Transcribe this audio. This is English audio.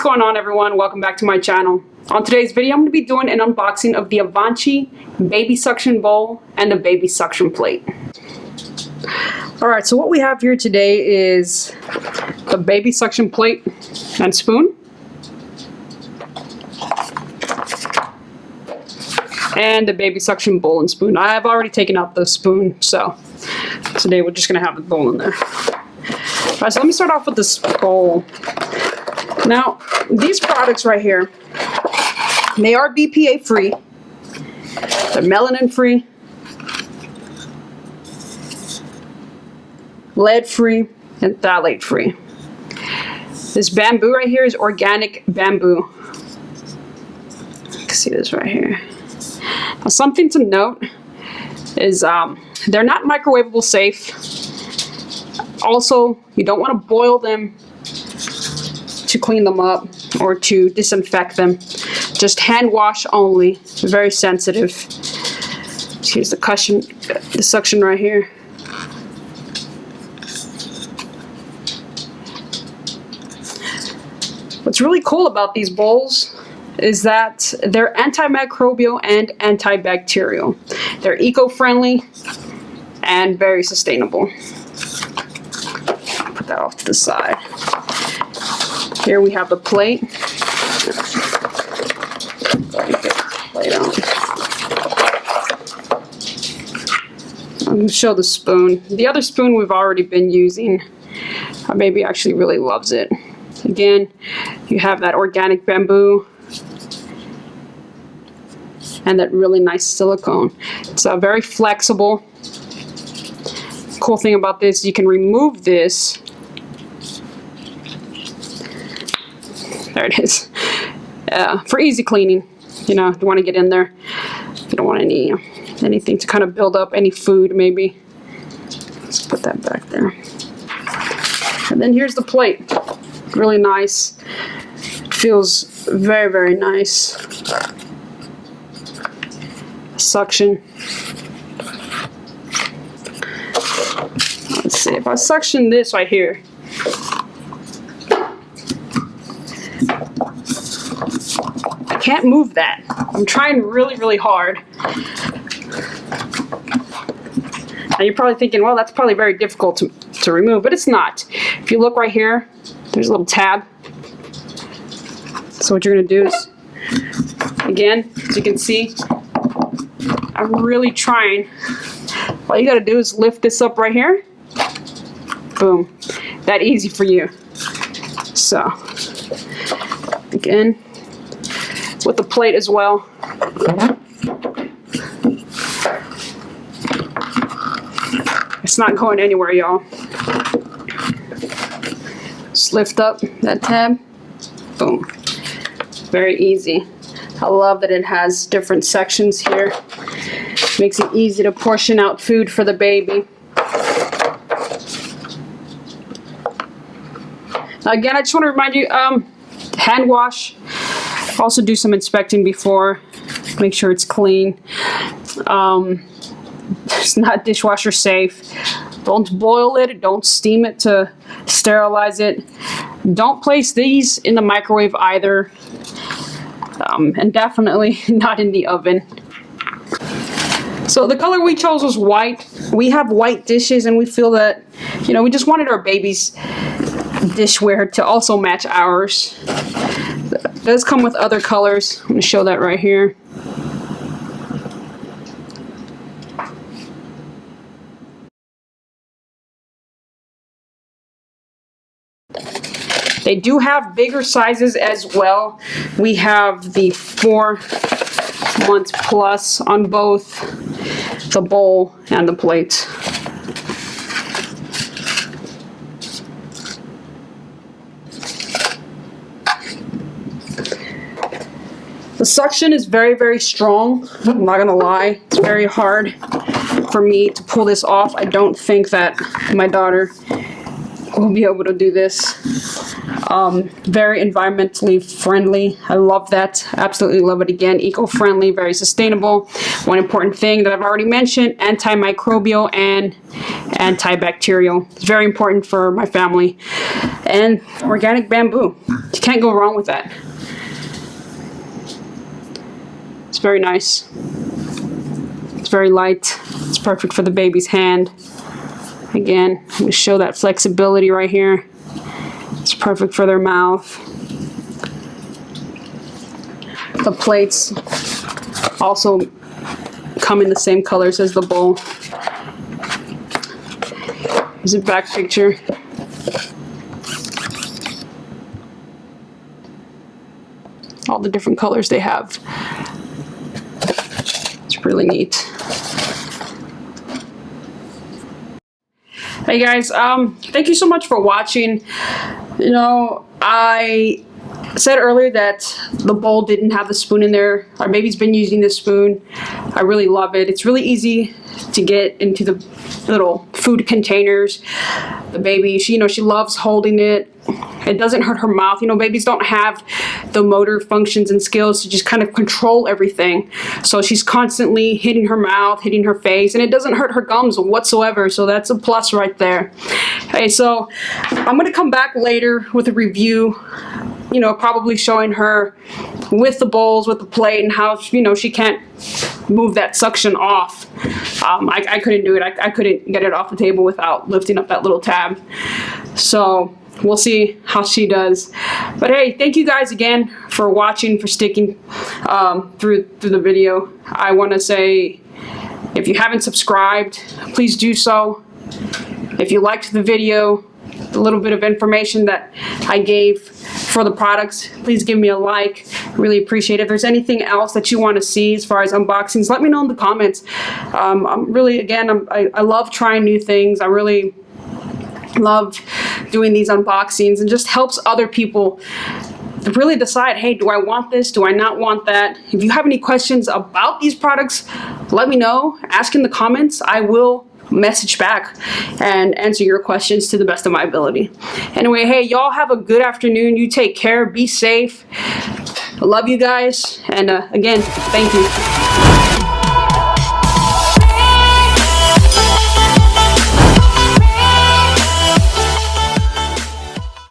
What's going on, everyone? Welcome back to my channel. On today's video, I'm going to be doing an unboxing of the Avanchy baby suction bowl and the baby suction plate. Alright, so what we have here today is the baby suction plate and spoon. And the baby suction bowl and spoon. I have already taken out the spoon, so today we're just going to have the bowl in there. Alright, so let me start off with this bowl. Now, these products right here, they are BPA free, they're melanin free, lead free, and phthalate free. This bamboo right here is organic bamboo. You can see this right here. Now, something to note is they're not microwavable safe. Also, you don't want to boil them to clean them up or to disinfect them. Just hand wash only. Very sensitive. Here's the suction right here. What's really cool about these bowls is that they're antimicrobial and antibacterial. They're eco-friendly and very sustainable. Put that off to the side. Here we have the plate. I'm going to show the spoon. The other spoon we've already been using. Our baby actually really loves it. Again, you have that organic bamboo and that really nice silicone. It's very flexible. Cool thing about this, you can remove this. There it is. For easy cleaning. You know, you want to get in there. You don't want anything to kind of build up, any food maybe. Let's put that back there. And then here's the plate. Really nice. It feels very, very nice. Suction. Let's see, if I suction this right here, I can't move that. I'm trying really, really hard. Now you're probably thinking, well, that's probably very difficult to remove, but it's not. If you look right here, there's a little tab. So what you're going to do is, again, as you can see, I'm really trying. All you got to do is lift this up right here. Boom. That easy for you. So, again, with the plate as well. It's not going anywhere, y'all. Just lift up that tab. Boom. Very easy. I love that it has different sections here. Makes it easy to portion out food for the baby. Now again, I just want to remind you, hand wash. Also do some inspecting before. Make sure it's clean. It's not dishwasher safe. Don't boil it. Don't steam it to sterilize it. Don't place these in the microwave either. And definitely not in the oven. So the color we chose was white. We have white dishes and we feel that, you know, we just wanted our baby's dishware to also match ours. It does come with other colors. I'm going to show that right here. They do have bigger sizes as well. We have the 4 months plus on both the bowl and the plate. The suction is very, very strong. I'm not gonna lie. It's very hard for me to pull this off. I don't think that my daughter will be able to do this. Very environmentally friendly. I love that. Absolutely love it. Again, eco-friendly, very sustainable. One important thing that I've already mentioned, antimicrobial and antibacterial. It's very important for my family. And organic bamboo. You can't can't go wrong with that. It's very nice. It's very light. It's perfect for the baby's hand. Again, I'm going to show that flexibility right here. It's perfect for their mouth. The plates also come in the same colors as the bowl. Here's a back picture. All the different colors they have. It's really neat. Hey guys, thank you so much for watching. You know, I said earlier that the bowl didn't have the spoon in there. Our baby's been using this spoon. I really love it. It's really easy to get into the little food containers. The baby, she loves holding it. It doesn't hurt her mouth. You know, babies don't have the motor functions and skills to just kind of control everything. So she's constantly hitting her mouth, hitting her face, and it doesn't hurt her gums whatsoever. So that's a plus right there. Okay, so I'm going to come back later with a review, you know, probably showing her with the bowls, with the plate, and how, you know, she can't move that suction off. I couldn't do it. I couldn't get it off the table without lifting up that little tab. So we'll see how she does. But hey, thank you guys again for watching, for sticking through the video. I want to say, if you haven't subscribed, please do so. If you liked the video, the little bit of information that I gave for the products, please give me a like. Really appreciate it. If there's anything else that you want to see as far as unboxings, let me know in the comments. I'm really, again, I love trying new things. I really love doing these unboxings, and just helps other people really decide, hey, do I want this? Do I not want that? If you have any questions about these products, let me know. Ask in the comments. I will message back and answer your questions to the best of my ability. Anyway, hey, y'all have a good afternoon. You take care. Be safe. I love you guys. And again, thank you.